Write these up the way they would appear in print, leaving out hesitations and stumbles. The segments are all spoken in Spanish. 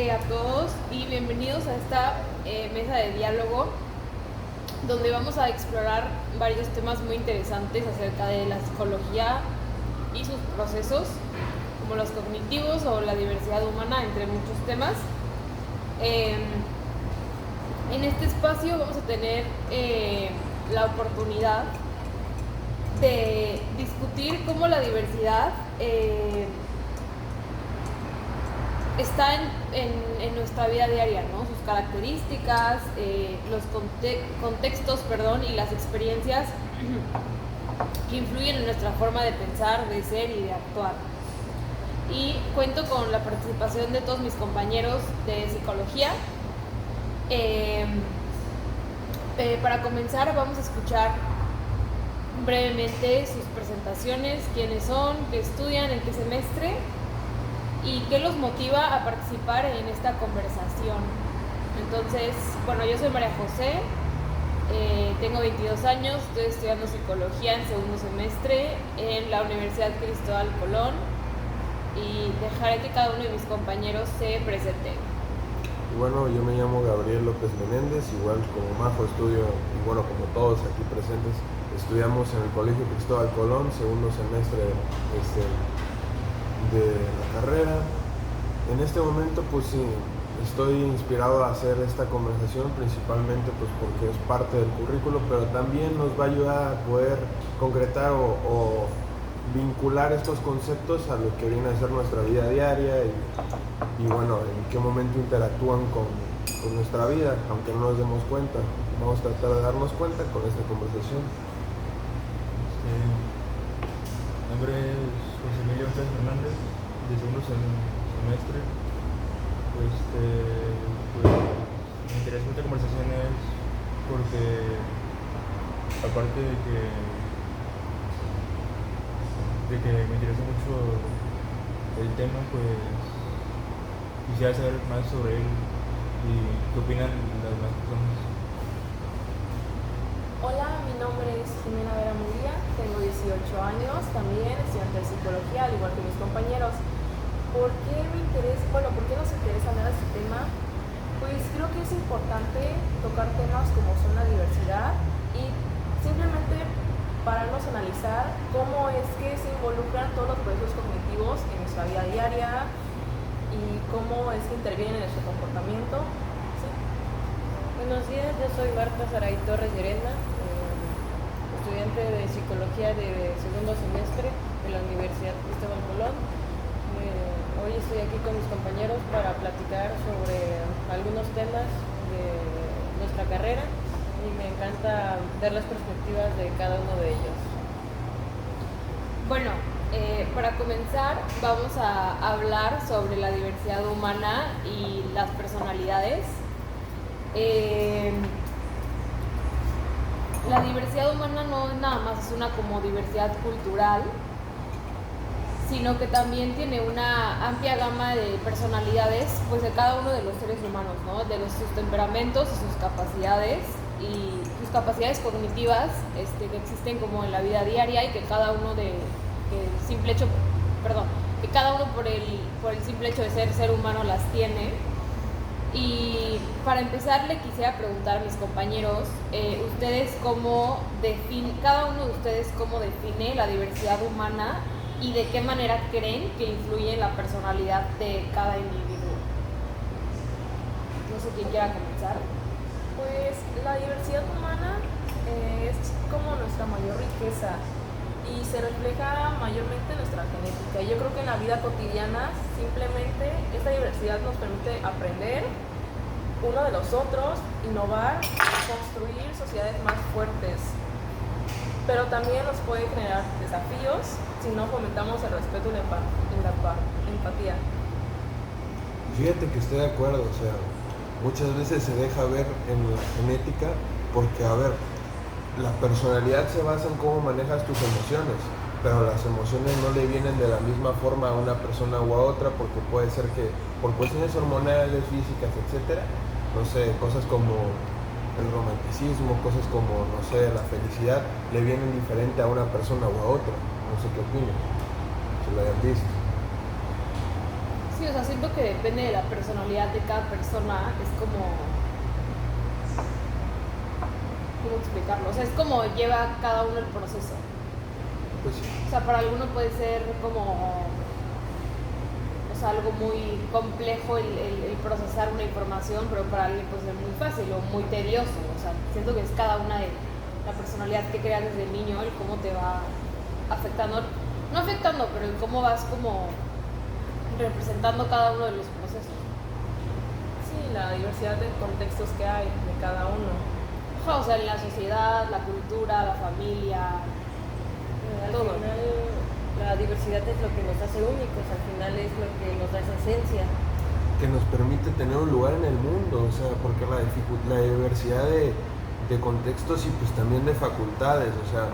a todos y bienvenidos a esta mesa de diálogo donde vamos a explorar varios temas muy interesantes acerca de la psicología y sus procesos, como los cognitivos o la diversidad humana, entre muchos temas. En este espacio vamos a tener la oportunidad de discutir cómo la diversidad está en nuestra vida diaria, ¿no? Sus características, los contextos, y las experiencias que influyen en nuestra forma de pensar, de ser y de actuar. Y cuento con la participación de todos mis compañeros de psicología. Para comenzar vamos a escuchar brevemente sus presentaciones, quiénes son, qué estudian, en qué semestre y qué los motiva a participar en esta conversación. Entonces, yo soy María José, tengo 22 años, estoy estudiando psicología en segundo semestre en la Universidad Cristóbal Colón y dejaré que cada uno de mis compañeros se presente. Bueno, yo me llamo Gabriel López Menéndez, igual como Majo estudio, y como todos aquí presentes, estudiamos en el Colegio Cristóbal Colón, segundo semestre de la carrera. En este momento pues sí, estoy inspirado a hacer esta conversación principalmente pues porque es parte del currículo, pero también nos va a ayudar a poder concretar o vincular estos conceptos a lo que viene a ser nuestra vida diaria y en qué momento interactúan con nuestra vida, aunque no nos demos cuenta. Vamos a tratar de darnos cuenta con esta conversación. Mi nombre es José Emilio Fernández, de segundo semestre. Me interesa muchas conversaciones porque, aparte de que me interesa mucho el tema, pues quisiera saber más sobre él y qué opinan las demás personas. Hola, mi nombre es Jimena Vera Muría, tengo 18 años, también estudiante de psicología, al igual que mis compañeros. ¿Por qué nos interesa hablar de este tema? Pues creo que es importante tocar temas como son la diversidad y simplemente pararnos a analizar cómo es que se involucran todos los procesos cognitivos en nuestra vida diaria y cómo es que intervienen en nuestro comportamiento. ¿Sí? Buenos días, yo soy Marta Saray Torres Llerena, estudiante de psicología de segundo semestre de la Universidad Cristóbal Colón. Hoy estoy aquí con mis compañeros para platicar sobre algunos temas de nuestra carrera y me encanta ver las perspectivas de cada uno de ellos. Para comenzar vamos a hablar sobre la diversidad humana y las personalidades. La diversidad humana no es nada más es una como diversidad cultural, sino que también tiene una amplia gama de personalidades pues de cada uno de los seres humanos, ¿no? De sus temperamentos y sus capacidades cognitivas que existen como en la vida diaria y que cada uno por el simple hecho de ser humano las tiene. Y para empezar le quisiera preguntar a mis compañeros, cada uno de ustedes cómo define la diversidad humana y de qué manera creen que influye en la personalidad de cada individuo. No sé quién quiera comenzar. Pues la diversidad humana es como nuestra mayor riqueza y se refleja mayormente en nuestra genética. Yo creo que en la vida cotidiana simplemente esta diversidad nos permite aprender uno de los otros, innovar y construir sociedades más fuertes. Pero también nos puede generar desafíos si no fomentamos el respeto y la empatía. Fíjate que estoy de acuerdo, muchas veces se deja ver en la genética porque, la personalidad se basa en cómo manejas tus emociones, pero las emociones no le vienen de la misma forma a una persona u a otra porque puede ser que por cuestiones hormonales, físicas, etcétera, cosas como el romanticismo, cosas como, la felicidad, le vienen diferente a una persona u a otra. No sé qué opinas, si lo hayan visto. Sí, o sea, siento que depende de la personalidad de cada persona, es como... ¿Cómo explicarlo? O sea, es como lleva cada uno el proceso. Pues sí. O sea, para alguno puede ser como... O sea, algo muy complejo el procesar una información, pero para alguien puede ser muy fácil o muy tedioso. O sea, siento que es cada una de la personalidad que creas desde niño, el cómo te va afectando, no afectando, pero el cómo vas como representando cada uno de los procesos. Sí, la diversidad de contextos que hay de cada uno. Ajá, o sea, en la sociedad, la cultura, la familia, Al todo. final, la diversidad es lo que nos hace únicos, al final es lo que nos da esa esencia. Que nos permite tener un lugar en el mundo, o sea, porque la diversidad de contextos y pues también de facultades, o sea,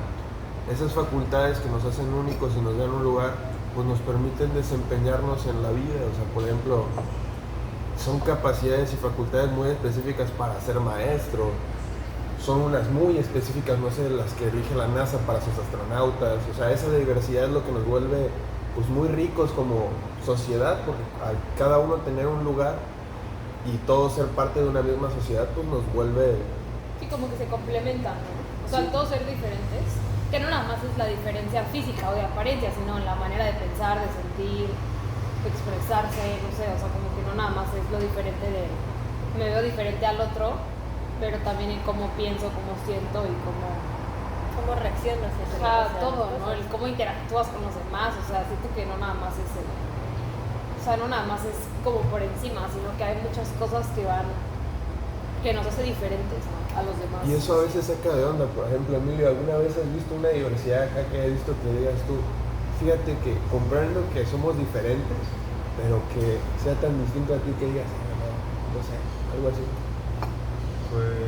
esas facultades que nos hacen únicos y nos dan un lugar, pues nos permiten desempeñarnos en la vida, o sea, por ejemplo, son capacidades y facultades muy específicas para ser maestro, son unas muy específicas, no sé, las que elige la NASA para sus astronautas, o sea, esa diversidad es lo que nos vuelve pues muy ricos como sociedad, porque al cada uno tener un lugar y todos ser parte de una misma sociedad, pues nos vuelve... Sí, como que se complementan, ¿no? O sea, Sí. al todos ser diferentes, que no nada más es la diferencia física o de apariencia, sino en la manera de pensar, de sentir, de expresarse, no sé, o sea, como que no nada más es lo diferente de, me veo diferente al otro, pero también en cómo pienso, cómo siento y cómo, ¿Cómo reaccionas ante todo, ¿no? El cómo interactúas con los demás, o sea, siento que no nada más es o sea, no nada más es como por encima, sino que hay muchas cosas que nos hace diferentes, ¿no? A los demás. Y eso a veces saca de onda. Por ejemplo, Emilio, ¿alguna vez has visto una diversidad acá que hayas visto que digas tú, fíjate que comprendo que somos diferentes, pero que sea tan distinto a ti que digas, no sé, algo así? Pues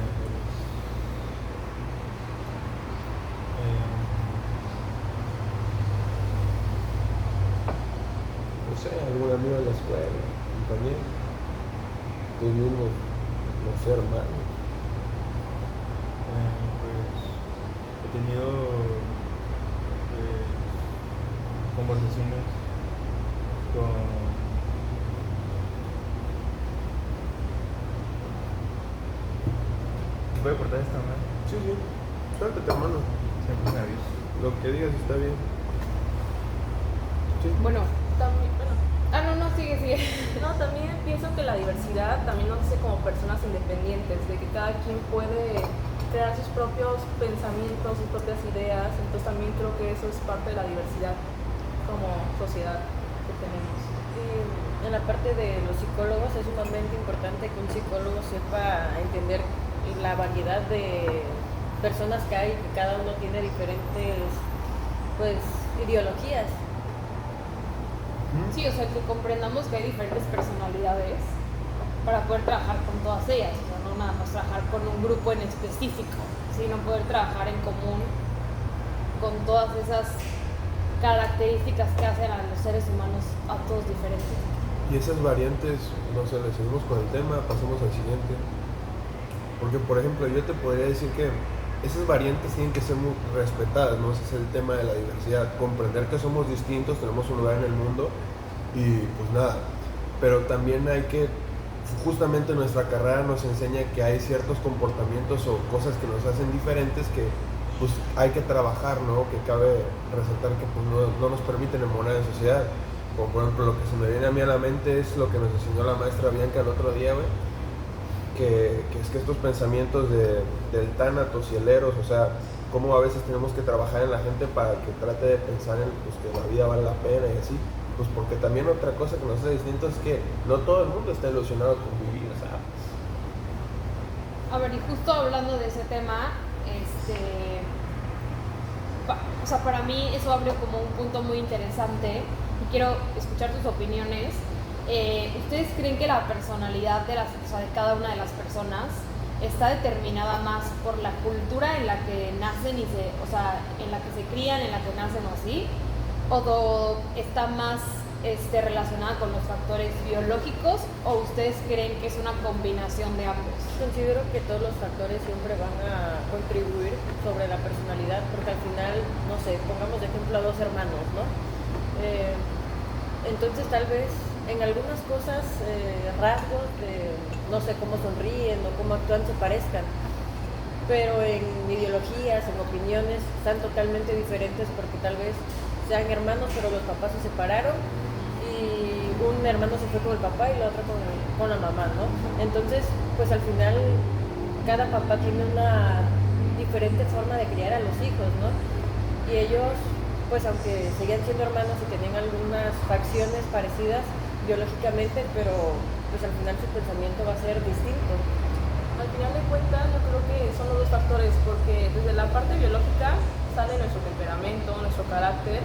No sé, algún amigo de la escuela, compañero, tú mismo, no sé, hermano. pues he tenido conversaciones con ¿Puede cortar esta madre? Sí, sí, suéltate, hermano. Siempre me aviso. Lo que digas está bien. Sí. Bueno, También, bueno, no, sigue. no, también pienso que la diversidad también nos hace como personas independientes, de que cada quien puede crear sus propios pensamientos, sus propias ideas, entonces también creo que eso es parte de la diversidad como sociedad que tenemos. En la parte de los psicólogos es sumamente importante que un psicólogo sepa entender la variedad de personas que hay, que cada uno tiene diferentes pues ideologías. Sí, o sea, que comprendamos que hay diferentes personalidades para poder trabajar con todas ellas, o sea, no nada más trabajar con un grupo en específico, sino poder trabajar en común con todas esas características que hacen a los seres humanos a todos diferentes. Y esas variantes, no sé, le seguimos con el tema, pasemos al siguiente. Porque, por ejemplo, yo te podría decir que esas variantes tienen que ser muy respetadas, ¿no? Ese es el tema de la diversidad, comprender que somos distintos, tenemos un lugar en el mundo y pues nada, pero también hay que, justamente nuestra carrera nos enseña que hay ciertos comportamientos o cosas que nos hacen diferentes que pues hay que trabajar, ¿no? Que cabe resaltar que pues no nos permiten emular en sociedad, como por ejemplo lo que se me viene a mí a la mente es lo que nos enseñó la maestra Bianca el otro día, güey. Que es que estos pensamientos del tánatos y el eros, o sea, cómo a veces tenemos que trabajar en la gente para que trate de pensar en pues, que la vida vale la pena y así, pues porque también otra cosa que nos hace distintos es que no todo el mundo está ilusionado con vivir, o sea. A ver, y justo hablando de ese tema, o sea, para mí eso abre como un punto muy interesante y quiero escuchar tus opiniones. ¿Ustedes creen que la personalidad de cada una de las personas está determinada más por la cultura en la que nacen o sea, en la que se crían, en la que nacen o así? ¿O está más relacionada con los factores biológicos? ¿O ustedes creen que es una combinación de ambos? Considero que todos los factores siempre van a contribuir sobre la personalidad, porque al final, no sé, pongamos de ejemplo a dos hermanos, ¿no? Entonces tal vez en algunas cosas, rasgos de, no sé, cómo sonríen o cómo actúan se parezcan, pero en ideologías, en opiniones, están totalmente diferentes porque tal vez sean hermanos, pero los papás se separaron y un hermano se fue con el papá y la otra con la mamá, ¿no? Entonces, pues al final, cada papá tiene una diferente forma de criar a los hijos, ¿no? Y ellos, pues aunque seguían siendo hermanos y tenían algunas facciones parecidas biológicamente, pero pues al final su pensamiento va a ser distinto. Al final de cuentas, yo creo que son los dos factores, porque desde la parte biológica sale nuestro temperamento, nuestro carácter,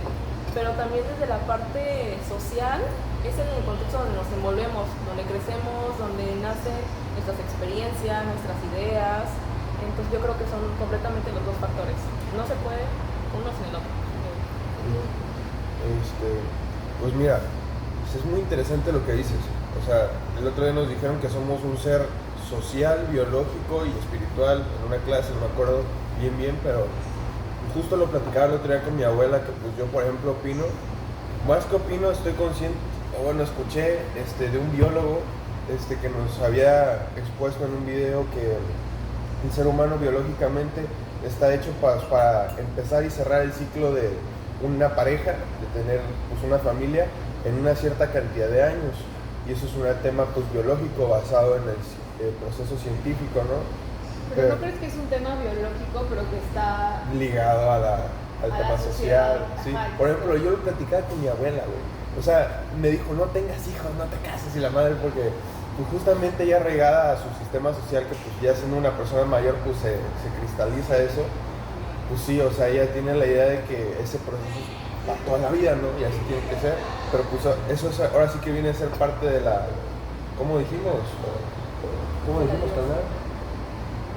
pero también desde la parte social es en el contexto donde nos envolvemos, donde crecemos, donde nacen nuestras experiencias, nuestras ideas. Entonces yo creo que son completamente los dos factores. No se puede uno sin el otro. Pues mira, pues es muy interesante lo que dices. O sea, el otro día nos dijeron que somos un ser social, biológico y espiritual en una clase, no me acuerdo bien, pero justo lo platicaba el otro día con mi abuela, que pues yo por ejemplo opino, más que opino, estoy consciente, o bueno, escuché de un biólogo que nos había expuesto en un video que el ser humano biológicamente está hecho para empezar y cerrar el ciclo de una pareja, de tener pues una familia en una cierta cantidad de años, y eso es un tema pues biológico basado en el proceso científico, ¿no? Pero ¿no crees que es un tema biológico, pero que está ligado al tema social? Sí. Ajá, por ejemplo, yo lo platicaba con mi abuela, güey. O sea, me dijo, no tengas hijos, no te cases, y la madre, porque pues, justamente ella regada a su sistema social, que pues ya siendo una persona mayor, pues se cristaliza eso. Pues sí, o sea, ella tiene la idea de que ese proceso es para toda la vida, ¿no? Y así tiene que ser. Pero pues eso es, ahora sí que viene a ser parte de la... ¿Cómo dijimos? Carnal?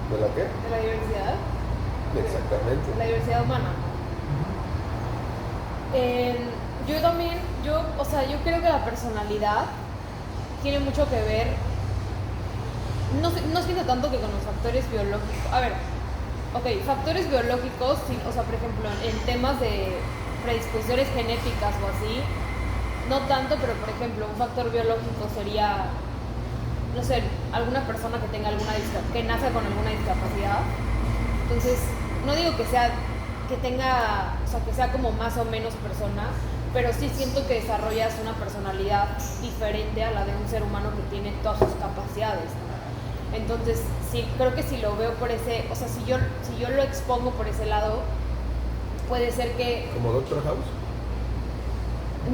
¿De la qué? de la diversidad. Exactamente. La diversidad humana. Yo también, yo creo que la personalidad tiene mucho que ver, no siento tanto que con los factores biológicos. A ver, ok, factores biológicos, sí, o sea, por ejemplo, en temas de predisposiciones genéticas o así, no tanto, pero por ejemplo, un factor biológico sería, no sé, alguna persona que tenga que nazca con alguna discapacidad. Entonces, no digo que sea como más o menos persona, pero sí siento que desarrollas una personalidad diferente a la de un ser humano que tiene todas sus capacidades. Entonces, sí, creo que si lo veo por ese, o sea, si yo lo expongo por ese lado, puede ser que... ¿Como Doctor House?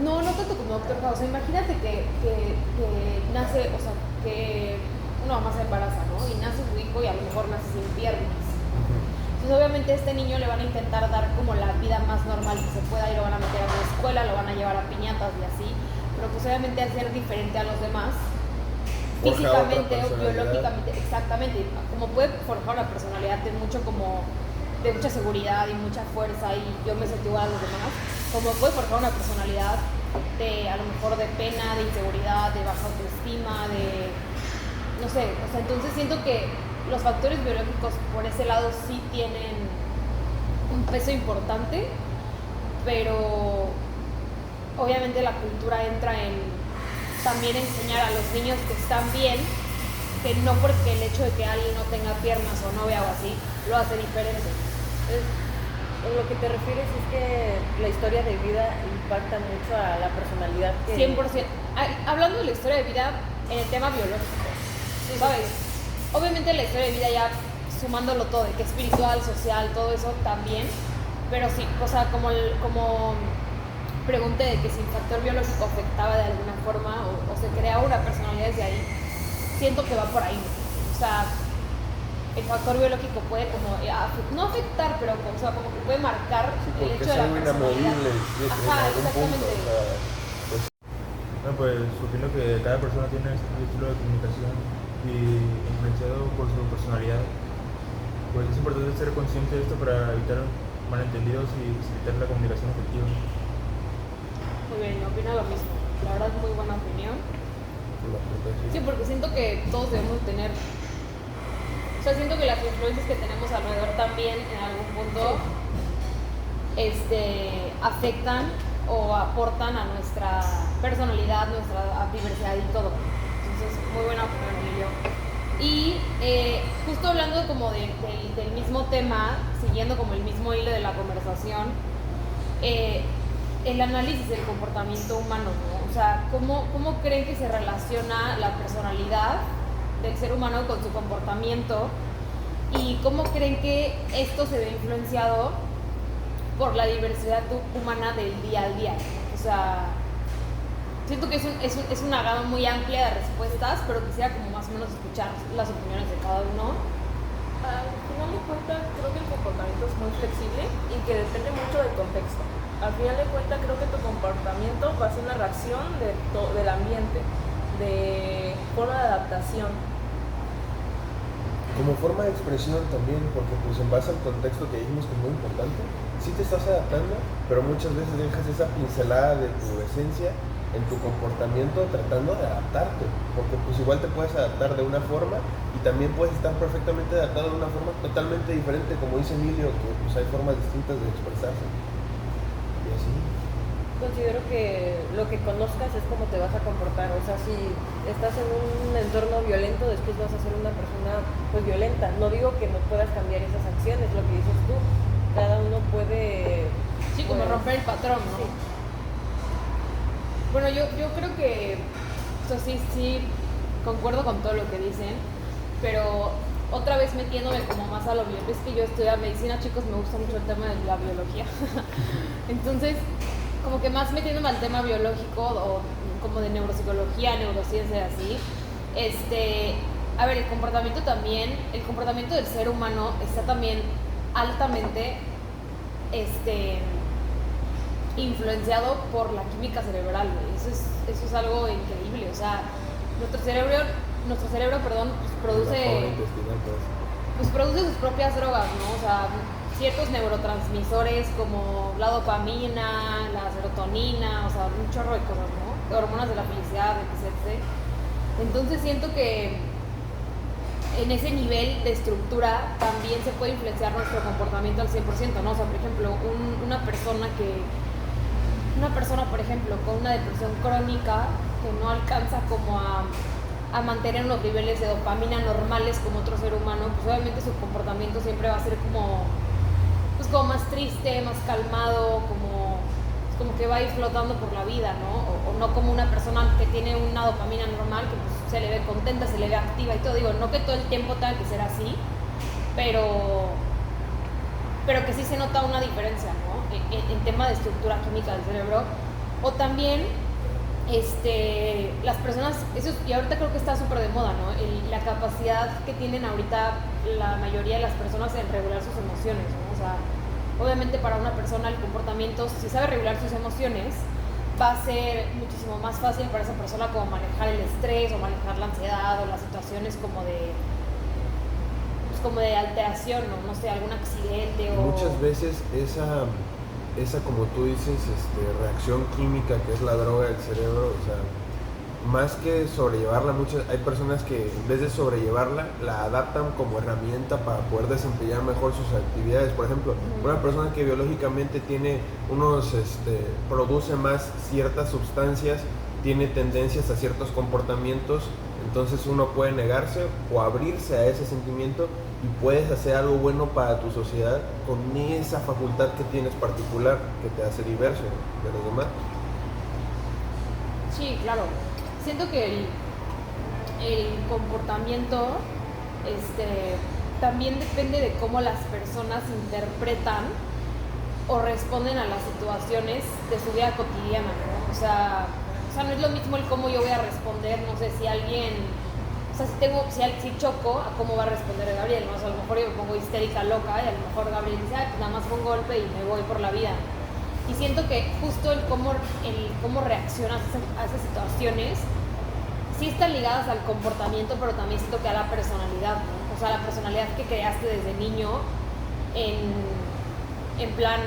No tanto como Doctor House. O sea, imagínate que nace, o sea, que una mamá se embaraza, ¿no? Y nace su hijo y a lo mejor nace sin piernas. Entonces obviamente a este niño le van a intentar dar como la vida más normal que se pueda y lo van a meter a una escuela, lo van a llevar a piñatas y así, pero pues obviamente al ser diferente a los demás, físicamente o biológicamente, exactamente, como puede forjar una personalidad de mucha seguridad y mucha fuerza y yo me sentí igual a los demás, como puede forjar una personalidad de a lo mejor de pena, de inseguridad, de baja autoestima, de no sé, o sea, entonces siento que los factores biológicos por ese lado sí tienen un peso importante, pero obviamente la cultura entra en también enseñar a los niños que están bien, que no porque el hecho de que alguien no tenga piernas o no vea o así, lo hace diferente. Entonces, en lo que te refieres es que la historia de vida impacta mucho a la personalidad que... 100%. Hablando de la historia de vida en el tema biológico, ¿sabes? Obviamente la historia de vida ya sumándolo todo, de que espiritual, social, todo eso también, pero sí, o sea, como pregunté de que si el factor biológico afectaba de alguna forma o se creaba una personalidad desde ahí, siento que va por ahí, o sea, el factor biológico puede como, no afectar, pero o sea, como que puede marcar el hecho de la personalidad. Inamovible, Ajá, exactamente. Punto, o sea, Bueno, pues opino que cada persona tiene su estilo de comunicación y influenciado por su personalidad. Pues es importante ser consciente de esto para evitar malentendidos y facilitar la comunicación efectiva. Muy bien, opino lo mismo. La verdad, muy buena opinión. Sí, porque siento que todos debemos tener... O sea, siento que las influencias que tenemos alrededor también en algún punto afectan o aportan a nuestra personalidad, nuestra diversidad y todo. Entonces, muy buena opinión, Emilio. Y justo hablando como del mismo tema, siguiendo como el mismo hilo de la conversación, el análisis del comportamiento humano, ¿no? O sea, ¿cómo creen que se relaciona la personalidad del ser humano con su comportamiento? ¿Y cómo creen que esto se ve influenciado por la diversidad humana del día a día? O sea, siento que es una gama muy amplia de respuestas, pero quisiera como más o menos escuchar las opiniones de cada uno. Al final de cuentas, creo que el comportamiento es muy flexible y que depende mucho del contexto. Al final de cuentas, creo que tu comportamiento va a ser una reacción del ambiente, de forma de adaptación. Como forma de expresión también, porque pues en base al contexto que dijimos que es muy importante, sí te estás adaptando, pero muchas veces dejas esa pincelada de tu esencia en tu comportamiento tratando de adaptarte, porque pues igual te puedes adaptar de una forma y también puedes estar perfectamente adaptado de una forma totalmente diferente, como dice Emilio, que pues hay formas distintas de expresarse. Y así. Considero que lo que conozcas es cómo te vas a comportar. O sea, si estás en un entorno violento, después vas a ser una persona pues violenta. No digo que no puedas cambiar esas acciones, lo que dices tú. Cada uno puede... Sí, como pues, romper el patrón, ¿no? Sí. Bueno, yo creo que, o sea, sí, concuerdo con todo lo que dicen, pero otra vez metiéndome como más a lo biológico, es que yo estudio medicina, chicos, me gusta mucho el tema de la biología. Entonces, como que más metiéndome al tema biológico o como de neuropsicología, neurociencia, así, a ver, el comportamiento del ser humano está también altamente, influenciado por la química cerebral, güey. Eso es algo increíble, o sea, nuestro cerebro, pues produce sus propias drogas, ¿no? O sea, ciertos neurotransmisores como la dopamina, la serotonina, o sea, un chorro de cosas, ¿no? Hormonas de la felicidad, etc. Entonces siento que en ese nivel de estructura también se puede influenciar nuestro comportamiento al 100%, ¿no? O sea, por ejemplo, una persona, por ejemplo, con una depresión crónica que no alcanza como a mantener unos niveles de dopamina normales como otro ser humano, pues obviamente su comportamiento siempre va a ser como más triste, más calmado, como que va a ir flotando por la vida, ¿no? O no como una persona que tiene una dopamina normal, que pues se le ve contenta, se le ve activa y todo. Digo, no que todo el tiempo tenga que ser así, pero que sí se nota una diferencia, ¿no? En tema de estructura química del cerebro. O también, las personas, y ahorita creo que está súper de moda, ¿no? La capacidad que tienen ahorita la mayoría de las personas en regular sus emociones, ¿no? O sea, obviamente para una persona el comportamiento, si sabe regular sus emociones, va a ser muchísimo más fácil para esa persona como manejar el estrés o manejar la ansiedad o las situaciones como de alteración, ¿no? No sé, algún accidente o... Muchas veces esa como tú dices, reacción química que es la droga del cerebro, o sea, más que sobrellevarla, hay personas que en vez de sobrellevarla, la adaptan como herramienta para poder desempeñar mejor sus actividades. Por ejemplo, una persona que biológicamente tiene produce más ciertas sustancias, tiene tendencias a ciertos comportamientos, entonces uno puede negarse o abrirse a ese sentimiento y puedes hacer algo bueno para tu sociedad con esa facultad que tienes particular que te hace diverso de los demás. Sí, claro. Siento que el comportamiento también depende de cómo las personas interpretan o responden a las situaciones de su vida cotidiana, ¿no? O sea, no es lo mismo el cómo yo voy a responder, no sé, si alguien, o sea, si choco, a cómo va a responder Gabriel, ¿no? O sea, a lo mejor yo me pongo histérica, loca, y a lo mejor Gabriel dice, pues nada más fue un golpe y me voy por la vida. Y siento que justo el cómo reaccionas a esas situaciones sí están ligadas al comportamiento, pero también siento que a la personalidad, ¿no? O sea, la personalidad que creaste desde niño, en plan,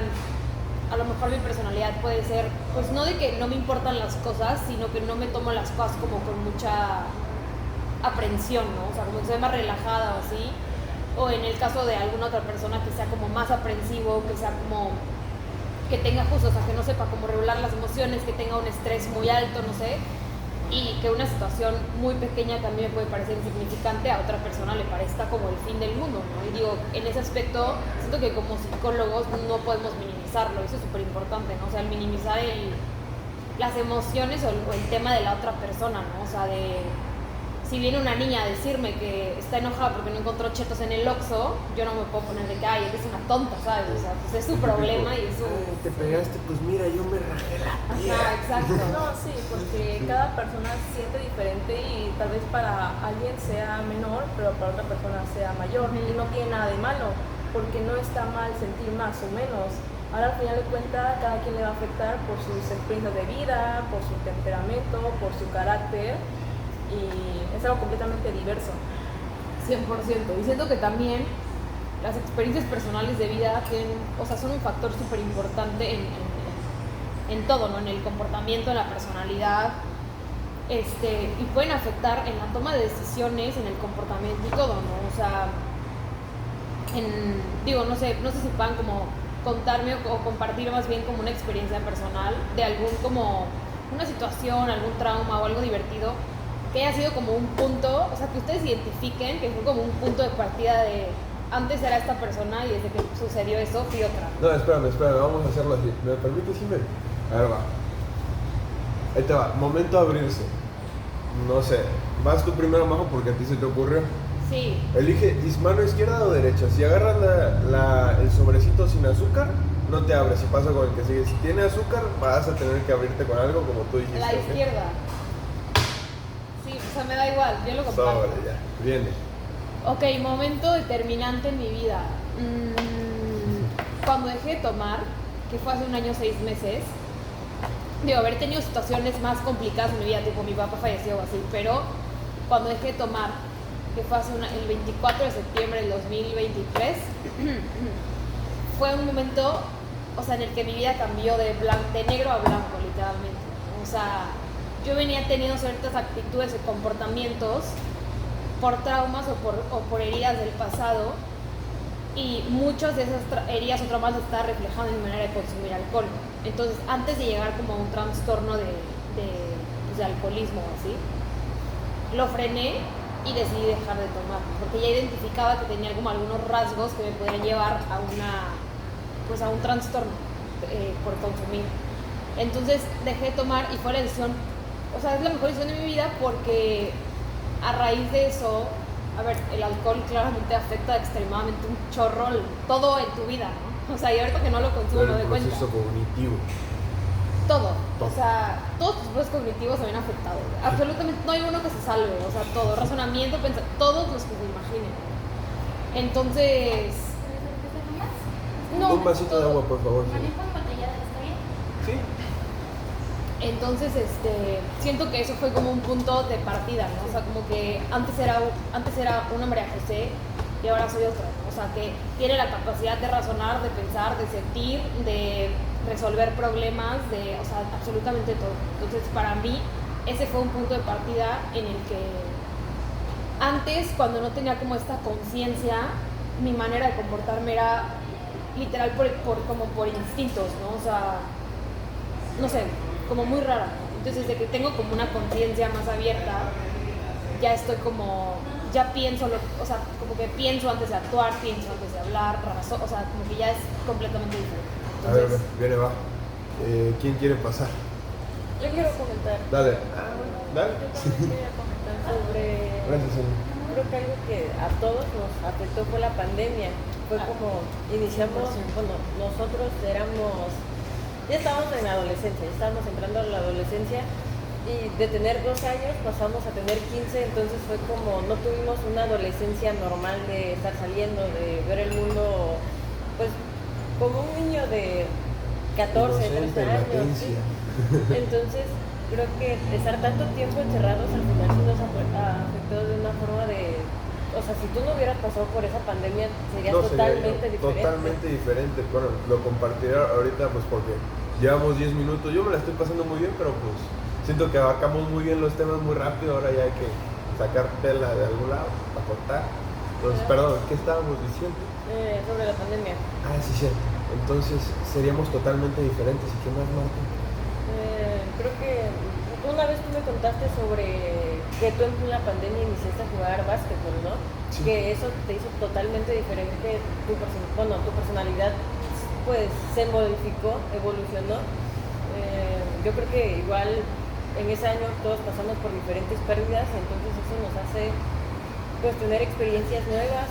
a lo mejor mi personalidad puede ser, pues no de que no me importan las cosas, sino que no me tomo las cosas como con mucha aprensión, ¿no? O sea, como que soy más relajada o así. O en el caso de alguna otra persona que sea como más aprensivo, que sea como que tenga justo, o sea, que no sepa cómo regular las emociones, que tenga un estrés muy alto, no sé, y que una situación muy pequeña que a mí me puede parecer insignificante, a otra persona le parezca como el fin del mundo, ¿no? Y digo, en ese aspecto, siento que como psicólogos no podemos minimizarlo, eso es súper importante, ¿no? O sea, el minimizar las emociones o el tema de la otra persona, ¿no? O sea, si viene una niña a decirme que está enojada porque no encontró chetos en el Oxxo, yo no me puedo poner de que, ay, eres una tonta, ¿sabes? O sea, pues es su problema y es su... Te pegaste, pues mira, yo me rajé la piel. Ajá, exacto. No, sí, porque cada persona siente diferente y tal vez para alguien sea menor, pero para otra persona sea mayor. Y no tiene nada de malo, porque no está mal sentir más o menos. Ahora al final de cuentas, cada quien le va a afectar por sus experiencias de vida, por su temperamento, por su carácter, y es algo completamente diverso. 100%. Y siento que también las experiencias personales de vida tienen, o sea, son un factor súper importante en todo, ¿no? En el comportamiento, en la personalidad, y pueden afectar en la toma de decisiones, en el comportamiento y todo, ¿no? O sea, digo, no sé si puedan como contarme o compartir más bien como una experiencia personal de algún como una situación, algún trauma o algo divertido que haya sido como un punto, o sea, que ustedes identifiquen que fue como un punto de partida de antes era esta persona y desde que sucedió eso fui otra. No, espérame, vamos a hacerlo así. ¿Me permites, Jimé? A ver, va. Ahí te va, momento de abrirse. No sé, vas tú primero, Majo, porque a ti se te ocurrió. Sí. Elige mano izquierda o derecha. Si agarras el sobrecito sin azúcar, no te abres. Si pasa con el que sigue. Si tiene azúcar, vas a tener que abrirte con algo como tú dijiste. La ¿okay? izquierda. Sí, o sea, me da igual, yo lo comparto. Sobre, ya, viene. Ok, momento determinante en mi vida. Cuando dejé de tomar, que fue hace 1 año 6 meses, digo, haber tenido situaciones más complicadas en mi vida, tipo mi papá falleció o así, pero cuando dejé de tomar, que fue el 24 de septiembre del 2023, fue un momento, o sea, en el que mi vida cambió de negro a blanco, literalmente. O sea, yo venía teniendo ciertas actitudes y comportamientos por traumas o por heridas del pasado, y muchas de esas heridas o traumas estaban reflejando en mi manera de consumir alcohol. Entonces, antes de llegar como a un trastorno de alcoholismo o así, lo frené y decidí dejar de tomar, porque ya identificaba que tenía como algunos rasgos que me podrían llevar a un trastorno por consumir. Entonces dejé de tomar y fue la decisión, o sea, es la mejor decisión de mi vida, porque a raíz de eso, a ver, el alcohol claramente afecta extremadamente un chorro todo en tu vida, ¿no? O sea, y ahorita que no lo consumo me doy cuenta. El proceso cognitivo. Todo. O sea, todos tus procesos cognitivos se ven afectados. Absolutamente no hay uno que se salve. O sea, todo. Razonamiento, todos los que se imaginen. Entonces... No, un vasito de agua, por favor. ¿Manejo embotellada está bien? Sí. Entonces, siento que eso fue como un punto de partida, ¿no? O sea, como que antes era una María José y ahora soy otra, ¿no? O sea, que tiene la capacidad de razonar, de pensar, de sentir, de resolver problemas, o sea, absolutamente todo. Entonces, para mí, ese fue un punto de partida en el que antes, cuando no tenía como esta conciencia, mi manera de comportarme era literal como por instintos, ¿no? O sea, no sé, como muy rara. Entonces, desde que tengo como una conciencia más abierta, ya estoy como, ya pienso, o sea, como que pienso antes de actuar, pienso antes de hablar, o sea, como que ya es completamente diferente. Entonces, A ver, viene, va. ¿Quién quiere pasar? Yo quiero comentar. Dale. Dale. Yo también quería comentar sobre... Gracias, señor. Creo que algo que a todos nos afectó fue la pandemia. Fue como iniciamos, bueno, nosotros ya estábamos en la adolescencia, estábamos entrando a la adolescencia, y de tener 12 años pasamos a tener 15, entonces fue como no tuvimos una adolescencia normal de estar saliendo, de ver el mundo, pues como un niño de 14, 13 años. ¿Sí? Entonces creo que estar tanto tiempo encerrados al final sí nos afectó de una forma de... O sea, si tú no hubieras pasado por esa pandemia, sería totalmente diferente. Totalmente diferente. Bueno, lo compartiré ahorita pues porque llevamos 10 minutos. Yo me la estoy pasando muy bien, pero pues siento que abarcamos muy bien los temas muy rápido. Ahora ya hay que sacar tela de algún lado para cortar. Entonces, perdón, ¿qué estábamos diciendo? Sobre la pandemia. Ah, sí, sí. Entonces seríamos totalmente diferentes. ¿Y qué más, Marta? Creo que una vez tú me contaste sobre que tú en la pandemia iniciaste a jugar básquetbol, ¿no? Sí. Que eso te hizo totalmente diferente, tu personalidad pues se modificó, evolucionó. Yo creo que igual en ese año todos pasamos por diferentes pérdidas, entonces eso nos hace pues tener experiencias nuevas,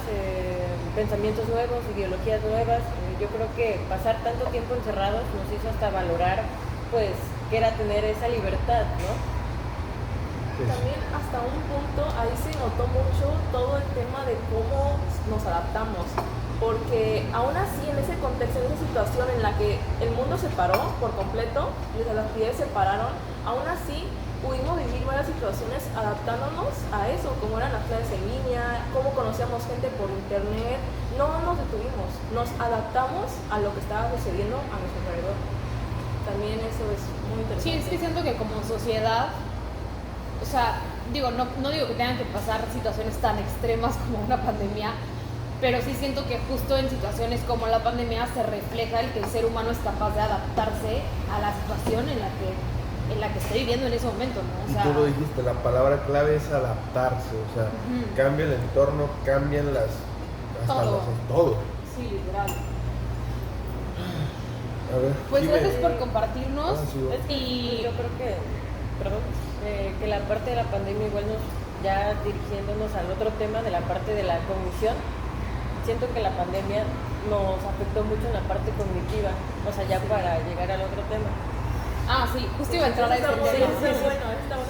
pensamientos nuevos, ideologías nuevas. Yo creo que pasar tanto tiempo encerrados nos hizo hasta valorar pues que era tener esa libertad, ¿no? También hasta un punto ahí se notó mucho todo el tema de cómo nos adaptamos, porque aún así en ese contexto, en esa situación en la que el mundo se paró por completo, desde las actividades se pararon, aún así pudimos vivir varias situaciones adaptándonos a eso, como eran las clases en línea, cómo conocíamos gente por internet. No nos detuvimos, nos adaptamos a lo que estaba sucediendo a nuestro alrededor. También eso es muy interesante. Sí, es que siento que como sociedad, o sea, digo, no digo que tengan que pasar situaciones tan extremas como una pandemia, pero sí siento que justo en situaciones como la pandemia se refleja el que el ser humano es capaz de adaptarse a la situación en la que esté viviendo en ese momento, ¿no? O sea, y tú lo dijiste, la palabra clave es adaptarse, o sea, cambia el entorno, cambian todo. Sí, literal. A ver, Pues dime. gracias por compartirnos. Ah, sí, bueno. Y Yo creo que, que la parte de la pandemia igual ya dirigiéndonos al otro tema de la parte de la cognición, siento que la pandemia nos afectó mucho en la parte cognitiva, o sea, ya para llegar al otro tema. sí, justo iba a entrar a ese tema.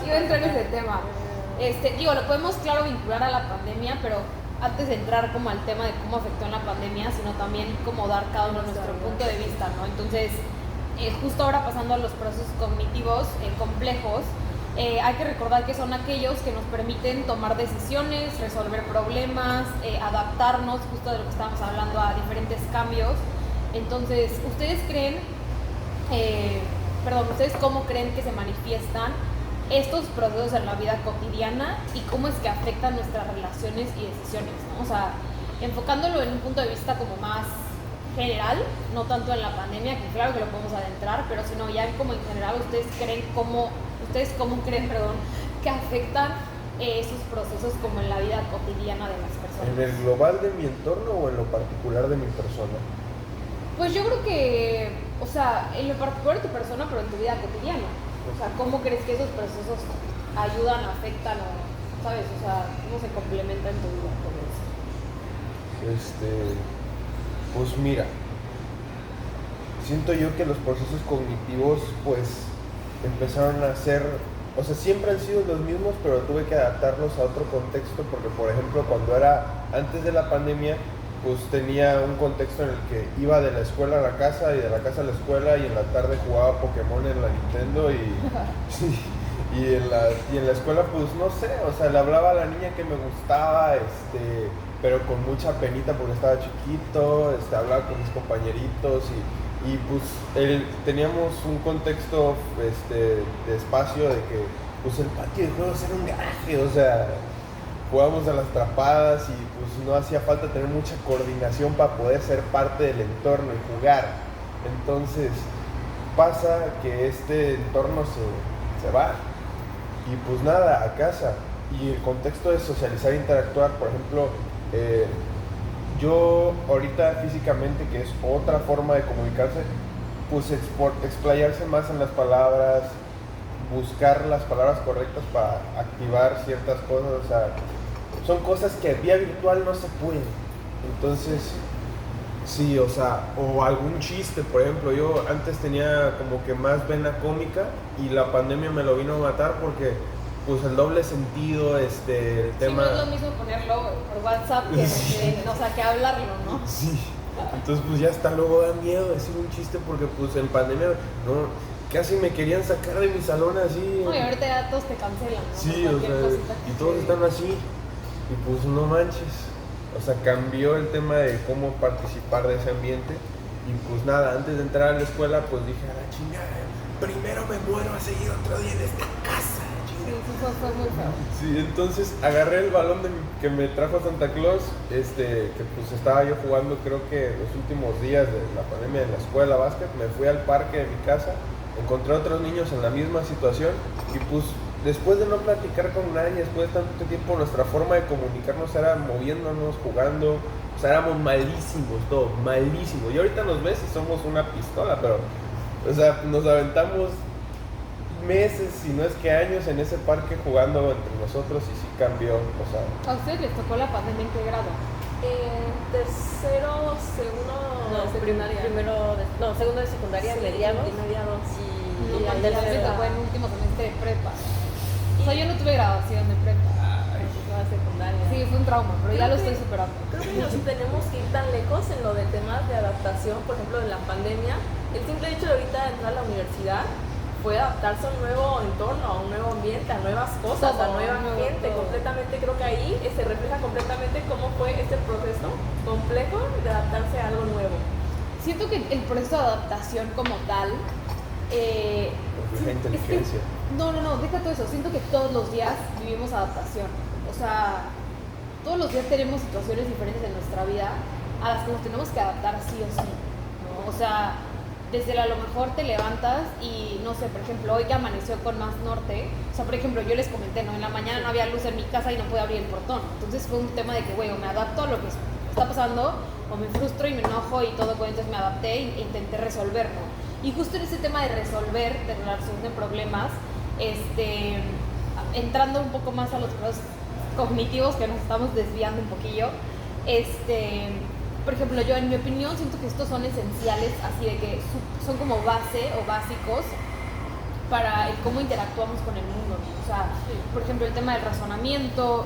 Iba a entrar en ese tema. Digo, lo podemos, claro, vincular a la pandemia, pero antes de entrar como al tema de cómo afectó en la pandemia, sino también como dar cada uno nuestro punto de vista, ¿no? Entonces, justo ahora pasando a los procesos cognitivos complejos, hay que recordar que son aquellos que nos permiten tomar decisiones, resolver problemas, adaptarnos, justo de lo que estábamos hablando, a diferentes cambios. Entonces, ¿ustedes cómo creen que se manifiestan estos procesos en la vida cotidiana y cómo es que afectan nuestras relaciones y decisiones, ¿no? O sea, enfocándolo en un punto de vista como más general, no tanto en la pandemia, que claro que lo podemos adentrar, pero sino ya como en general, ¿ustedes cómo creen que afectan esos procesos como en la vida cotidiana de las personas? ¿En el global de mi entorno o en lo particular de mi persona? Pues yo creo que, o sea, en lo particular de tu persona, pero en tu vida cotidiana. O sea, ¿cómo crees que esos procesos ayudan, afectan o, sabes? O sea, ¿cómo se complementan en tu vida con eso? Pues mira, siento yo que los procesos cognitivos pues empezaron a ser, o sea, siempre han sido los mismos, pero tuve que adaptarlos a otro contexto porque, por ejemplo, cuando era antes de la pandemia, pues tenía un contexto en el que iba de la escuela a la casa y de la casa a la escuela y en la tarde jugaba Pokémon en la Nintendo y en la escuela pues no sé, o sea, le hablaba a la niña que me gustaba, pero con mucha penita porque estaba chiquito, hablaba con mis compañeritos y pues teníamos un contexto de espacio de que pues el patio de juegos era un garaje, o sea, jugábamos a las trapadas y pues no hacía falta tener mucha coordinación para poder ser parte del entorno y jugar. Entonces pasa que este entorno se va y pues nada, a casa. Y el contexto de socializar e interactuar, por ejemplo, yo ahorita físicamente, que es otra forma de comunicarse, pues explayarse más en las palabras, buscar las palabras correctas para activar ciertas cosas, o sea, son cosas que vía virtual no se pueden. Entonces, sí, o sea, o algún chiste, por ejemplo, yo antes tenía como que más vena cómica y la pandemia me lo vino a matar porque pues el doble sentido, el tema... Sí, no es lo mismo ponerlo por WhatsApp que hablarlo, ¿no? Sí, entonces pues ya hasta luego da miedo decir un chiste porque pues en pandemia, no, casi me querían sacar de mi salón así. No, y ahorita ya todos te cancelan, ¿no? Sí, o sea, y todos están así. Y pues no manches, o sea, cambió el tema de cómo participar de ese ambiente. Y pues nada, antes de entrar a la escuela, pues dije, a la chingada, primero me muero a seguir otro día en esta casa, chingada. Sí, fue muy feo. Sí, entonces agarré el balón que me trajo Santa Claus, que pues estaba yo jugando creo que los últimos días de la pandemia en la escuela básquet, me fui al parque de mi casa, encontré a otros niños en la misma situación y pues después de no platicar con nadie, después de tanto tiempo, nuestra forma de comunicarnos era moviéndonos, jugando, o sea, éramos malísimos, todo, malísimos. Y ahorita nos ves y somos una pistola, pero, o sea, nos aventamos meses, si no es que años, en ese parque jugando entre nosotros y sí cambió, o sea. ¿A ustedes les tocó la pandemia en qué grado? Tercero, segundo, secundaria. Segundo de secundaria, Sí, mediados. mediados. Y No, al a mí me tercero. tocó en último semestre de prepa. O sea, yo no tuve graduación de prepa. Toda secundaria. Sí, fue un trauma, pero ya lo estoy superando. Creo que no tenemos que ir tan lejos en lo de temas de adaptación, por ejemplo, de la pandemia. El simple hecho de ahorita entrar a la universidad fue adaptarse a un nuevo entorno, a un nuevo ambiente, a nuevas cosas, a nueva gente. Completamente, creo que ahí se refleja completamente cómo fue este proceso complejo de adaptarse a algo nuevo. Siento que el proceso de adaptación como tal Refleja inteligencia. no, deja todo eso. Siento que todos los días vivimos adaptación. O sea, todos los días tenemos situaciones diferentes en nuestra vida a las que nos tenemos que adaptar sí o sí, ¿no? O sea, desde a lo mejor te levantas y, no sé, por ejemplo, hoy que amaneció con más norte, o sea, por ejemplo, yo les comenté, ¿no? En la mañana no había luz en mi casa y no podía abrir el portón. Entonces fue un tema de que, güey, o me adapto a lo que está pasando, o me frustro y me enojo y todo, entonces me adapté e intenté resolverlo. Y justo en ese tema de resolver, de la resolución de problemas, entrando un poco más a los procesos cognitivos, que nos estamos desviando un poquillo, por ejemplo, yo en mi opinión siento que estos son esenciales, así de que son como base o básicos para el cómo interactuamos con el mundo, ¿no? O sea, por ejemplo, el tema del razonamiento,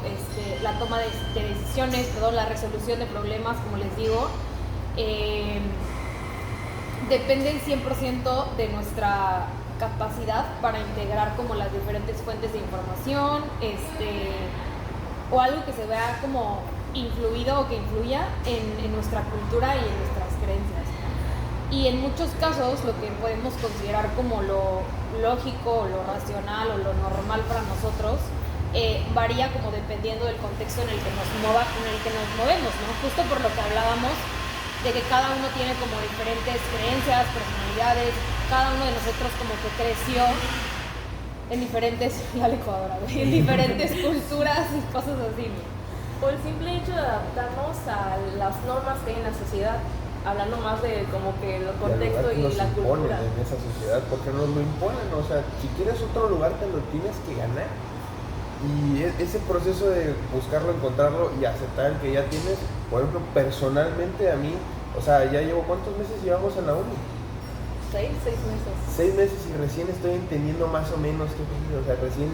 la toma de decisiones, la resolución de problemas, como les digo, dependen 100% de nuestra capacidad para integrar como las diferentes fuentes de información, o algo que se vea como influido o que influya en nuestra cultura y en nuestras creencias. Y en muchos casos lo que podemos considerar como lo lógico, o lo racional o lo normal para nosotros varía como dependiendo del contexto en el que nos movemos, ¿no? Justo por lo que hablábamos de que cada uno tiene como diferentes creencias, personalidades, cada uno de nosotros como que creció en diferentes, la licuadora, en diferentes culturas y cosas así, ¿no? O el simple hecho de adaptarnos a las normas que hay en la sociedad, hablando más de como que el contexto y la cultura. En esa sociedad, porque nos lo imponen, o sea, si quieres otro lugar te lo tienes que ganar. Y ese proceso de buscarlo, encontrarlo y aceptar el que ya tienes, por ejemplo, personalmente a mí, o sea, ya llevo, ¿cuántos meses llevamos en la uni? 6 meses. 6 meses y recién estoy entendiendo más o menos qué es, o sea, recién,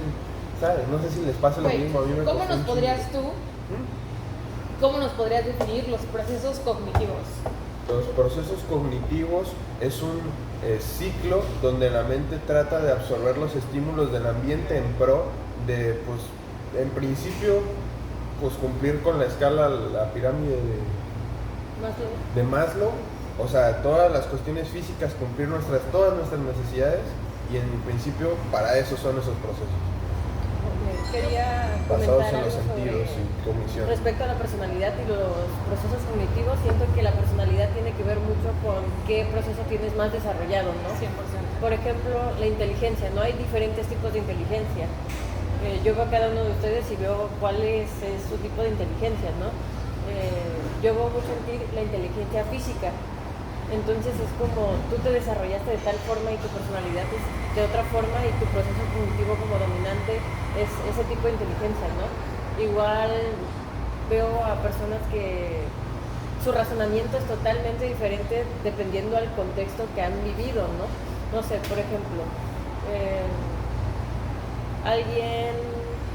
¿sabes? No sé si les pasa lo mismo, a mí me ¿Cómo costó nos un podrías chingo. ¿Cómo nos podrías definir los procesos cognitivos? Los procesos cognitivos es un ciclo donde la mente trata de absorber los estímulos del ambiente en pro de, pues, en principio, pues cumplir con la escala, la pirámide de Maslow, o sea, todas las cuestiones físicas, cumplir todas nuestras necesidades, y en principio para eso son esos procesos. Quería Basados comentar en los algo sentidos y cognición. respecto a la personalidad y los procesos cognitivos. Siento que la personalidad tiene que ver mucho con qué proceso tienes más desarrollado, ¿no? 100%. Por ejemplo, la inteligencia, ¿no? Hay diferentes tipos de inteligencia. Yo veo a cada uno de ustedes y veo cuál es su tipo de inteligencia, ¿no? Yo veo mucho en ti la inteligencia física. Entonces es como tú te desarrollaste de tal forma y tu personalidad es de otra forma y tu proceso cognitivo como dominante es ese tipo de inteligencia, ¿no? Igual veo a personas que su razonamiento es totalmente diferente dependiendo al contexto que han vivido, ¿no? No sé, por ejemplo, alguien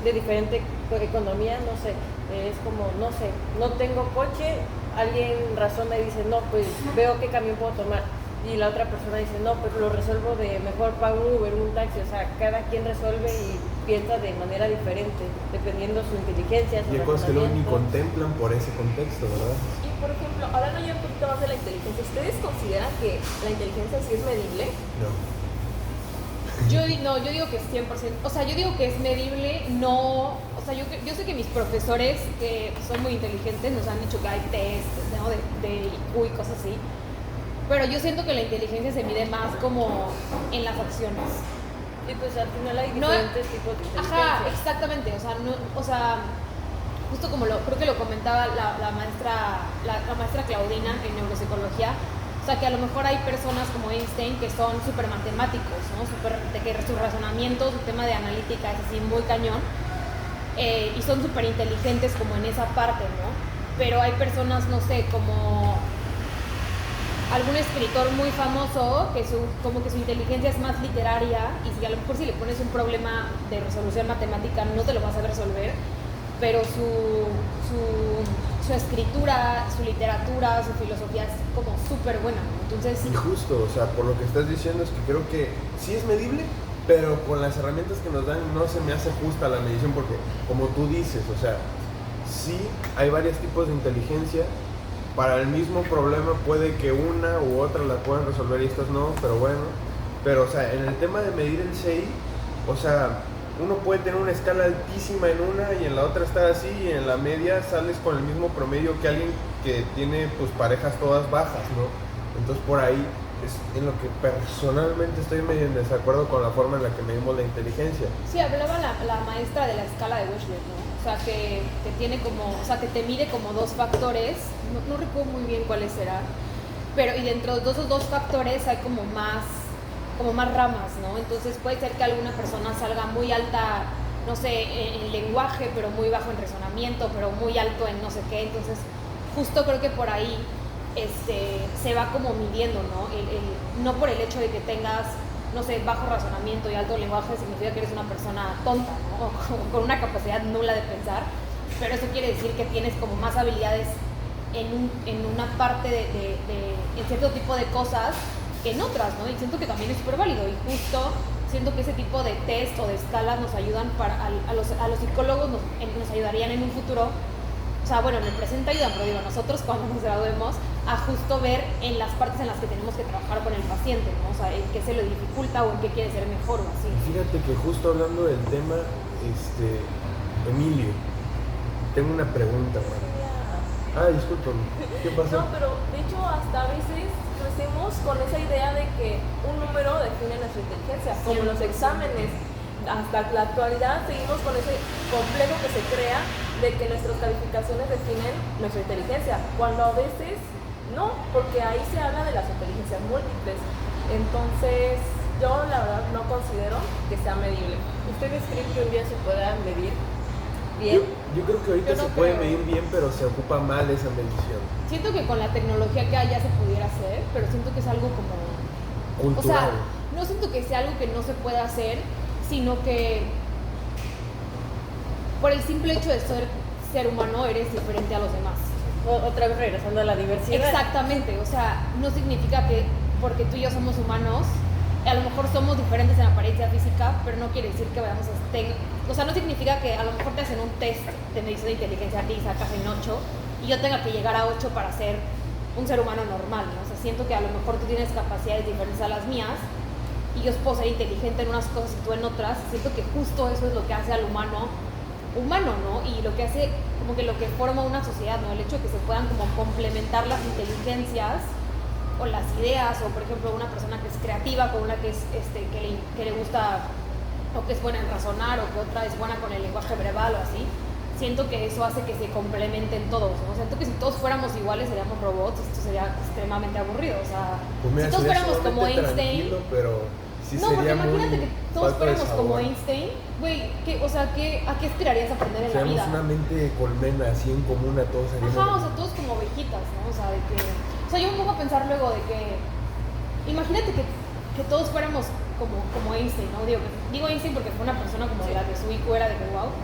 de diferente economía, no sé, es como, no sé, no tengo coche, alguien razona y dice, no, pues veo qué camión puedo tomar. Y la otra persona dice, no, pues lo resuelvo de mejor pago un Uber, un taxi. O sea, cada quien resuelve y piensa de manera diferente, dependiendo su inteligencia, su Y hay cosas que luego ni razonamiento. contemplan por ese contexto, ¿verdad? Y por ejemplo, hablando ya un poquito más de la inteligencia, ¿ustedes consideran que la inteligencia sí es medible? No. No, yo digo que es 100%, o sea, yo digo que es medible, no, o sea, yo sé que mis profesores, que son muy inteligentes, nos han dicho que hay test, ¿no? de IQ y cosas así, pero yo siento que la inteligencia se mide más como en las acciones. Y pues al final hay No, diferentes tipos de inteligencia. Ajá, exactamente, o sea, justo como creo que lo comentaba la maestra Claudina en neuropsicología, o sea, que a lo mejor hay personas como Einstein que son súper matemáticos, ¿no? De que su razonamiento, su tema de analítica es así muy cañón, y son súper inteligentes como en esa parte, ¿no? Pero hay personas, no sé, como algún escritor muy famoso que como que su inteligencia es más literaria, y si a lo mejor si le pones un problema de resolución matemática no te lo vas a resolver, pero su escritura, su literatura, su filosofía es como súper buena, ¿no? Entonces... Y justo, o sea, por lo que estás diciendo es que creo que sí es medible, pero con las herramientas que nos dan no se me hace justa la medición, porque como tú dices, o sea, sí hay varios tipos de inteligencia. Para el mismo problema puede que una u otra la puedan resolver y estas no, pero bueno. Pero, o sea, en el tema de medir el CI, o sea, uno puede tener una escala altísima en una y en la otra estar así, y en la media sales con el mismo promedio que alguien que tiene pues parejas todas bajas, ¿no? Entonces por ahí es en lo que personalmente estoy medio en desacuerdo con la forma en la que medimos la inteligencia. Sí, hablaba la maestra de la escala de Wechsler, ¿no? O sea, que tiene como, o sea, que te mide como dos factores, no recuerdo muy bien cuáles serán, pero y dentro de esos dos factores hay como más ramas, ¿no? Entonces puede ser que alguna persona salga muy alta, no sé, en lenguaje, pero muy bajo en razonamiento, pero muy alto en no sé qué. Entonces justo creo que por ahí se va como midiendo, ¿no? No por el hecho de que tengas, no sé, bajo razonamiento y alto lenguaje significa que eres una persona tonta, ¿no? Con una capacidad nula de pensar, pero eso quiere decir que tienes como más habilidades en una parte en cierto tipo de cosas que en otras, ¿no? Y siento que también es súper válido, y justo siento que ese tipo de test o de escalas nos ayudan a los psicólogos, nos ayudarían en un futuro. O sea, bueno, en el presente ayudan, pero digo, nosotros cuando nos graduemos, a justo ver en las partes en las que tenemos que trabajar con el paciente, ¿no? O sea, en qué se lo dificulta o en qué quiere ser mejor o así. Fíjate que justo hablando del tema, Emilio, tengo una pregunta, man. Discúlpame, ¿qué pasó? No, pero de hecho hasta a veces crecemos con esa idea de que un número define nuestra inteligencia, como los exámenes. Hasta la actualidad seguimos con ese complejo que se crea de que nuestras calificaciones definen nuestra inteligencia, cuando a veces no, porque ahí se habla de las inteligencias múltiples. Entonces yo la verdad no considero que sea medible. ¿Ustedes creen que un día se pueda medir bien? Yo creo que ahorita Yo no se puede creo. medir bien, pero se ocupa mal esa medición. Siento que con la tecnología que hay ya se pudiera hacer, pero siento que es algo como... Cultural. O sea, no siento que sea algo que no se pueda hacer, sino que por el simple hecho de ser humano eres diferente a los demás. Otra vez regresando a la diversidad. Exactamente, o sea, no significa que porque tú y yo somos humanos, a lo mejor somos diferentes en apariencia física, pero no quiere decir que vayamos o sea, no significa que a lo mejor te hacen un test de medición de inteligencia a ti y sacas en 8 y yo tenga que llegar a 8 para ser un ser humano normal, ¿no? O sea, siento que a lo mejor tú tienes capacidades diferentes a las mías y yo puedo ser inteligente en unas cosas y tú en otras. Siento que justo eso es lo que hace al humano, ¿no? Y lo que hace, como que lo que forma una sociedad, ¿no? El hecho de que se puedan como complementar las inteligencias o las ideas, o por ejemplo una persona que es creativa con una que es que le gusta o que es buena en razonar, o que otra es buena con el lenguaje verbal o así. Siento que eso hace que se complementen todos, ¿no? Siento que si todos fuéramos iguales seríamos robots, esto sería extremadamente aburrido, o sea, Pues mira, si todos sería fuéramos como sumamente Einstein, tranquilo, pero sí no, porque sería imagínate muy que todos falta de fuéramos como sabor. Einstein, güey, o sea, ¿a qué aspirarías a aprender en la Seríamos vida? una mente colmena, así en común a todos. Ajá, o sea, todos como ovejitas, ¿no? O sea, o sea, yo me pongo a pensar luego de que, imagínate que todos fuéramos como Einstein, ¿no? Digo Einstein porque fue una persona como de la que su IQ era de que wow.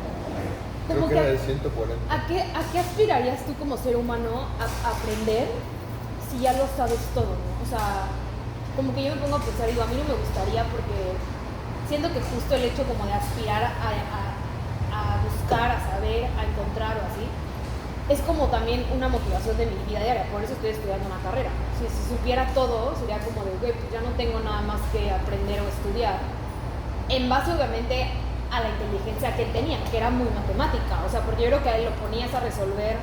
Creo que era de 140. ¿A qué aspirarías tú como ser humano a aprender si ya lo sabes todo, ¿no? O sea, como que yo me pongo a pensar, digo, a mí no me gustaría, porque siento que justo el hecho como de aspirar a buscar, a saber, a encontrar o así, es como también una motivación de mi vida diaria. Por eso estoy estudiando una carrera. Si supiera todo, sería como de, güey, pues ya no tengo nada más que aprender o estudiar. en base obviamente a la inteligencia que él tenía, que era muy matemática, o sea, porque yo creo que a él lo ponías a resolver,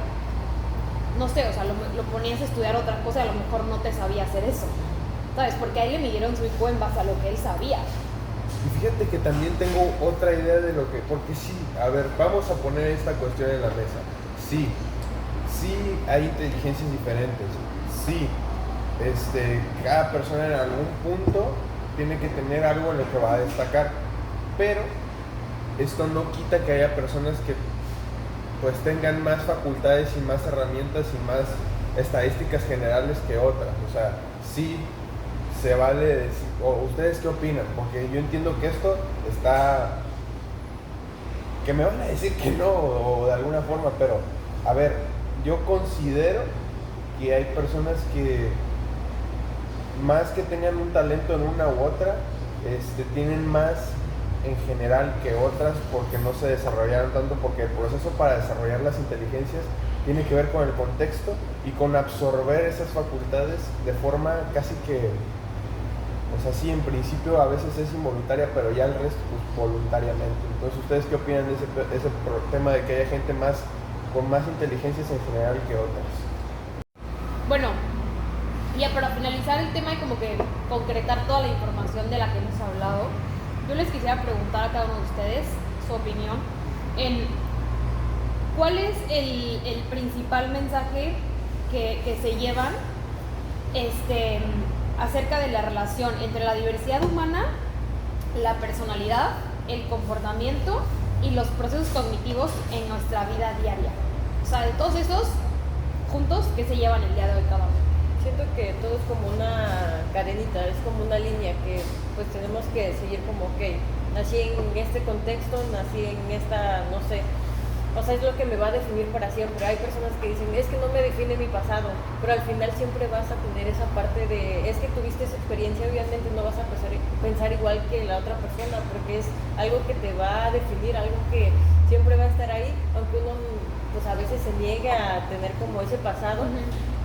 no sé, o sea, lo ponías a estudiar otra cosa y a lo mejor no te sabía hacer eso, ¿sabes? Porque a él le midieron su IQ en base a lo que él sabía. Y fíjate que también tengo otra idea de lo que, porque sí, a ver, vamos a poner esta cuestión en la mesa. Sí hay inteligencias diferentes, sí, cada persona en algún punto tiene que tener algo en lo que va a destacar, pero esto no quita que haya personas que pues tengan más facultades y más herramientas y más estadísticas generales que otras. O sea, sí se vale decir, o ustedes qué opinan, porque yo entiendo que esto está, que me van a decir que no, o de alguna forma, pero a ver, yo considero que hay personas que más que tengan un talento en una u otra, tienen más en general que otras porque no se desarrollaron tanto, porque el proceso para desarrollar las inteligencias tiene que ver con el contexto y con absorber esas facultades de forma casi que, o sea, sí, en principio a veces es involuntaria, pero ya el resto pues voluntariamente. Entonces, ¿ustedes qué opinan de ese tema de que haya gente con más inteligencias en general que otras? Bueno, ya para finalizar el tema y como que concretar toda la información de la que hemos hablado, yo les quisiera preguntar a cada uno de ustedes su opinión en cuál es el principal mensaje que se llevan acerca de la relación entre la diversidad humana, la personalidad, el comportamiento y los procesos cognitivos en nuestra vida diaria. O sea, de todos esos juntos, ¿qué se llevan el día de hoy cada uno? Siento que todo es como una cadenita, es como una línea que pues tenemos que seguir como, ok, nací en este contexto, nací en esta, no sé, o sea, es lo que me va a definir para siempre. Hay personas que dicen, es que no me define mi pasado, pero al final siempre vas a tener esa parte de, es que tuviste esa experiencia, obviamente no vas a pensar igual que la otra persona, porque es algo que te va a definir, algo que siempre va a estar ahí, aunque uno pues a veces se niega a tener como ese pasado.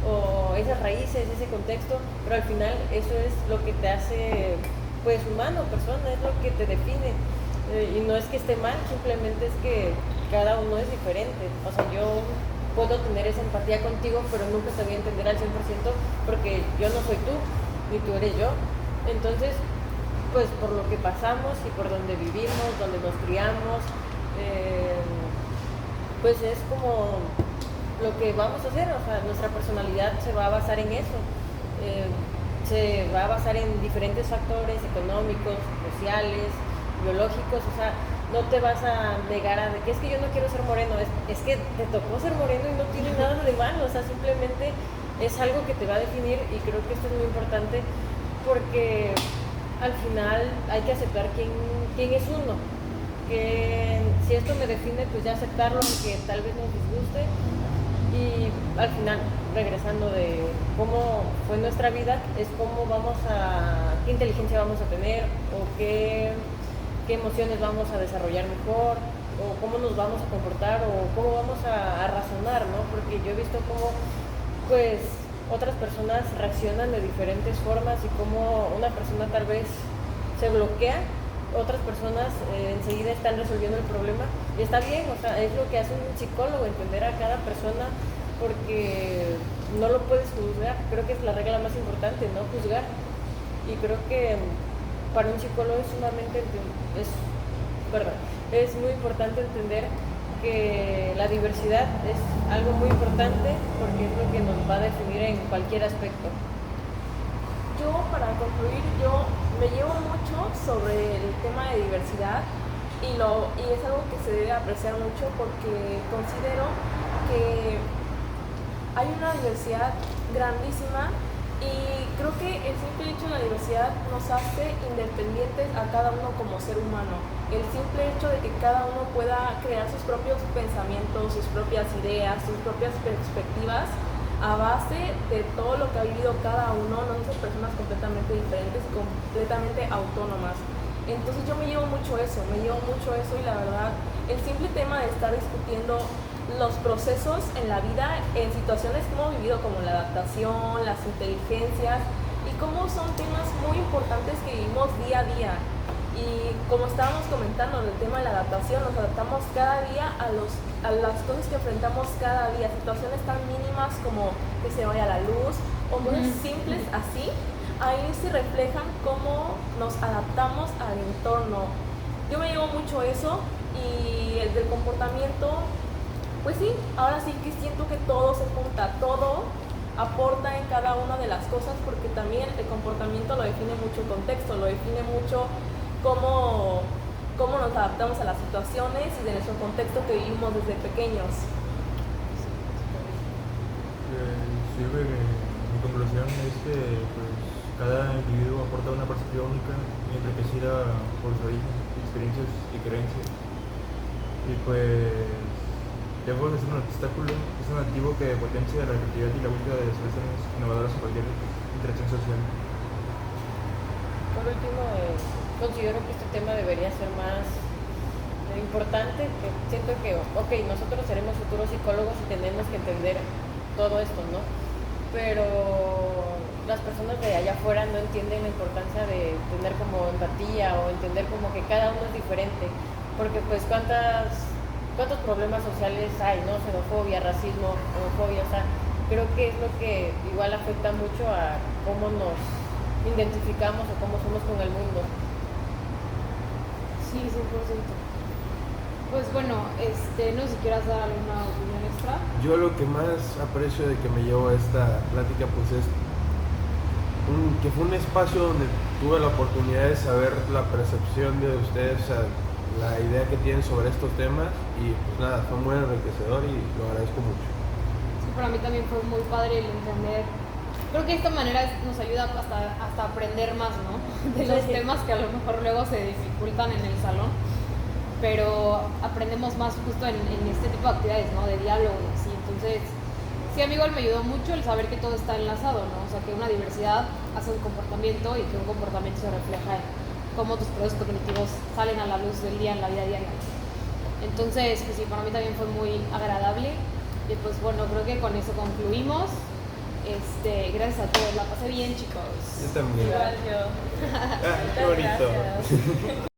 O esas raíces, ese contexto, pero al final eso es lo que te hace pues humano, persona, es lo que te define, y no es que esté mal, simplemente es que cada uno es diferente. O sea, yo puedo tener esa empatía contigo, pero nunca te voy a entender al 100% porque yo no soy tú, ni tú eres yo. Entonces, pues por lo que pasamos y por donde vivimos, donde nos criamos, pues es como lo que vamos a hacer. O sea, nuestra personalidad se va a basar en eso, se va a basar en diferentes factores económicos, sociales, biológicos. O sea, no te vas a negar a de que es que yo no quiero ser moreno, es que te tocó ser moreno y no tiene nada de malo. O sea, simplemente es algo que te va a definir, y creo que esto es muy importante porque al final hay que aceptar quién es uno, que si esto me define, pues ya aceptarlo, aunque tal vez nos disguste. Y al final, regresando de cómo fue nuestra vida, es qué inteligencia vamos a tener, o qué emociones vamos a desarrollar mejor, o cómo nos vamos a comportar, o cómo vamos a razonar, ¿no? Porque yo he visto cómo, pues, otras personas reaccionan de diferentes formas y cómo una persona tal vez se bloquea, otras personas enseguida están resolviendo el problema, y está bien. O sea, es lo que hace un psicólogo, entender a cada persona, porque no lo puedes juzgar. Creo que es la regla más importante, no juzgar. Y creo que para un psicólogo es muy importante entender que la diversidad es algo muy importante, porque es lo que nos va a definir en cualquier aspecto. Yo, para concluir, yo me llevo mucho sobre el tema de diversidad, y es algo que se debe apreciar mucho, porque considero que hay una diversidad grandísima, y creo que el simple hecho de la diversidad nos hace independientes a cada uno como ser humano. El simple hecho de que cada uno pueda crear sus propios pensamientos, sus propias ideas, sus propias perspectivas, a base de todo lo que ha vivido cada uno. No son personas completamente diferentes y completamente autónomas. Entonces yo me llevo mucho eso, y la verdad, el simple tema de estar discutiendo los procesos en la vida, en situaciones que hemos vivido, como la adaptación, las inteligencias, y cómo son temas muy importantes que vivimos día a día. Y como estábamos comentando en el tema de la adaptación, nos adaptamos cada día a las cosas que enfrentamos cada día, situaciones tan mínimas como que se vaya la luz o cosas simples así. Ahí se reflejan cómo nos adaptamos al entorno. Yo me llevo mucho eso y el del comportamiento, pues sí, ahora sí que siento que todo se junta, todo aporta en cada una de las cosas, porque también el comportamiento lo define mucho el contexto, lo define mucho cómo nos adaptamos a las situaciones y de nuestro contexto que vivimos desde pequeños. Sí, mi conclusión es que pues, cada individuo aporta una perspectiva única y enriquecida por su origen, experiencias y creencias. Y pues, lejos de ser un obstáculo, es un activo que potencia la creatividad y la búsqueda de soluciones innovadoras a cualquier interacción social. Por último, considero que este tema debería ser más importante, que siento que, ok, nosotros seremos futuros psicólogos y tenemos que entender todo esto, ¿no? Pero las personas de allá afuera no entienden la importancia de tener como empatía o entender como que cada uno es diferente, porque pues cuántos problemas sociales hay, ¿no? Xenofobia, racismo, homofobia, o sea, creo que es lo que igual afecta mucho a cómo nos identificamos o cómo somos con el mundo. Sí, 100%. Pues bueno, no sé si quieras dar alguna opinión extra. Yo lo que más aprecio de que me llevo a esta plática pues es que fue un espacio donde tuve la oportunidad de saber la percepción de ustedes, o sea, la idea que tienen sobre estos temas, y pues nada, fue muy enriquecedor y lo agradezco mucho. Sí, para mí también fue muy padre el entender. Creo que de esta manera nos ayuda hasta aprender más, ¿no? De los temas que a lo mejor luego se dificultan en el salón, pero aprendemos más justo en este tipo de actividades, ¿no? De diálogo y así. Entonces, sí, a mí igual me ayudó mucho el saber que todo está enlazado, ¿no? O sea, que una diversidad hace un comportamiento y que un comportamiento se refleja en cómo tus procesos cognitivos salen a la luz del día en la vida diaria. Entonces, pues sí, para mí también fue muy agradable. Y pues bueno, creo que con eso concluimos. Gracias a todos, la pasé bien, chicos. Yo también. Igual yo. Qué bonito. Gracias.